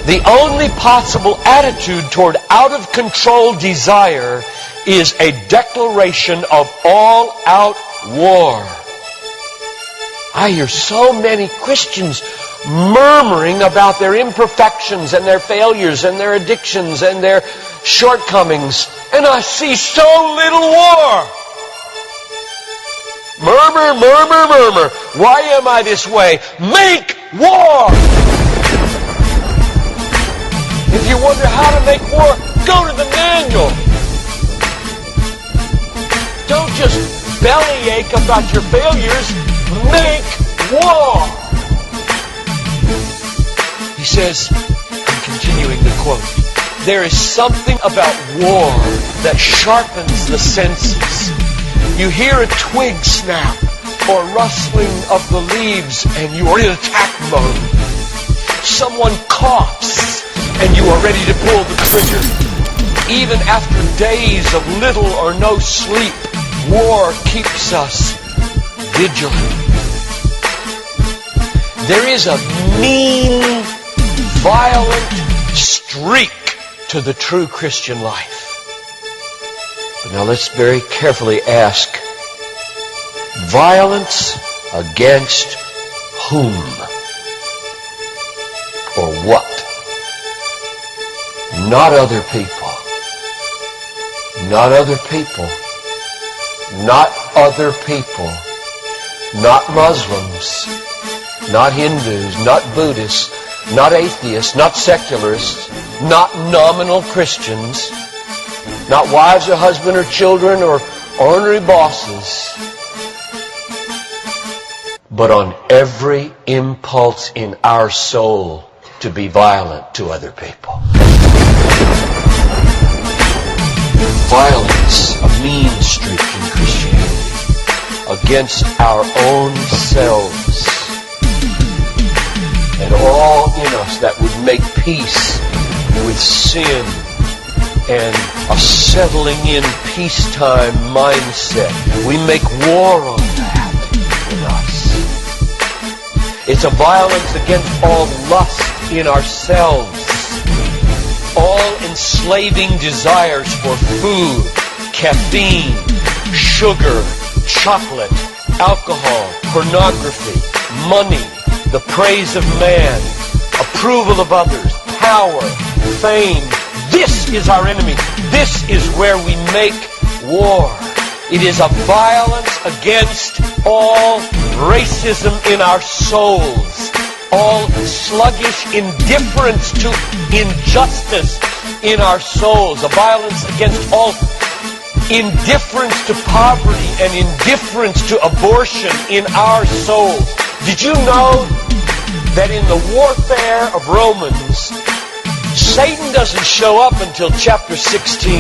The only possible attitude toward out-of-control desire is a declaration of all-out war. I hear so many Christians murmuring about their imperfections and their failures and their addictions and their shortcomings, and I see so little war. Murmur, murmur, murmur. Why am I this way? Make war! If you wonder how to make war, go to the manual. Don't just bellyache about your failures. Make war! He says, I'm continuing the quote, there is something about war that sharpens the senses. You hear a twig snap or rustling of the leaves and you are in attack mode. Someone coughs and you are ready to pull the trigger. Even after days of little or no sleep, war keeps us vigilant. There is a mean, violent streak to the true Christian life. But now let's very carefully ask, violence against whom? Or what? Not other people. Not other people. Not other people. Not Muslims. Not Hindus. Not Buddhists. Not atheists. Not secularists. Not nominal Christians. Not wives or husband or children or ornery bosses. But on every impulse in our soul to be violent to other people. Violence, a mean streak in Christianity, against our own selves and all in us that would make peace with sin and a settling in peacetime mindset. We make war on that in us. It's a violence against all lust in ourselves, all enslaving desires for food, caffeine, sugar, chocolate, alcohol, pornography, money, the praise of man, approval of others, power, fame. This is our enemy. This is where we make war. It is a violence against all racism in our souls, all sluggish indifference to injustice in our souls, a violence against all indifference to poverty and indifference to abortion in our souls. Did you know that in the warfare of Romans, Satan doesn't show up until chapter 16?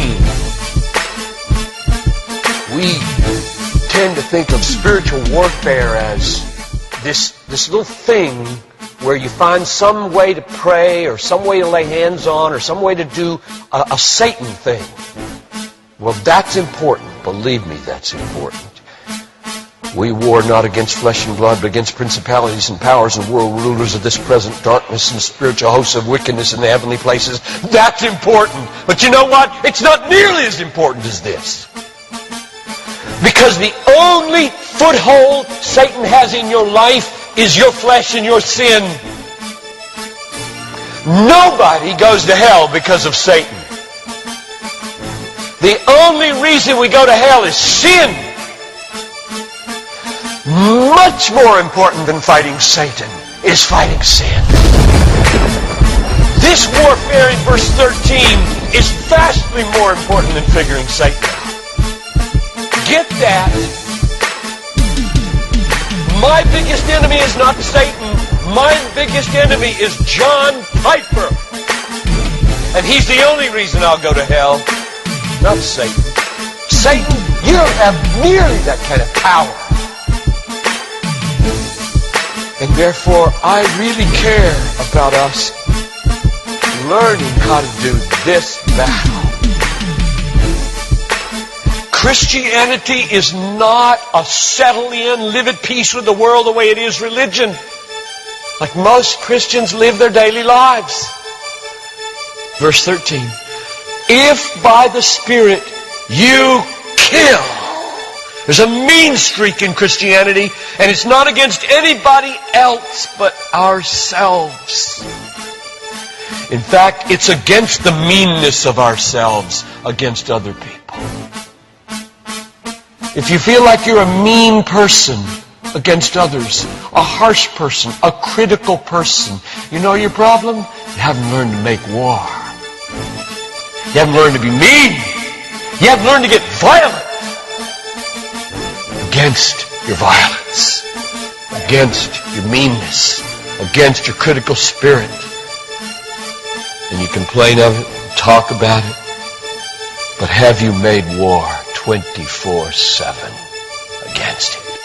We tend to think of spiritual warfare as this little thing where you find some way to pray or some way to lay hands on or some way to do a Satan thing. Well, that's important. Believe me, that's important. We war not against flesh and blood, but against principalities and powers and world rulers of this present darkness and spiritual hosts of wickedness in the heavenly places. That's important. But you know what? It's not nearly as important as this. Because the only foothold Satan has in your life is your flesh and your sin. Nobody goes to hell because of Satan. The only reason we go to hell is sin. Much more important than fighting Satan is fighting sin. This warfare in verse 13 is vastly more important than figuring Satan out. Get that. My biggest enemy is not Satan. My biggest enemy is John Piper. And he's the only reason I'll go to hell, not Satan. Satan, you don't have nearly that kind of power. And therefore, I really care about us learning how to do this battle. Christianity is not a settle in, live at peace with the world the way it is religion. Like most Christians live their daily lives. Verse 13. If by the Spirit you kill. There's a mean streak in Christianity, and it's not against anybody else but ourselves. In fact, it's against the meanness of ourselves against other people. If you feel like you're a mean person against others, a harsh person, a critical person, you know your problem? You haven't learned to make war. You haven't learned to be mean. You haven't learned to get violent against your violence, against your meanness, against your critical spirit. And you complain of it, talk about it, but have you made war 24/7 against it?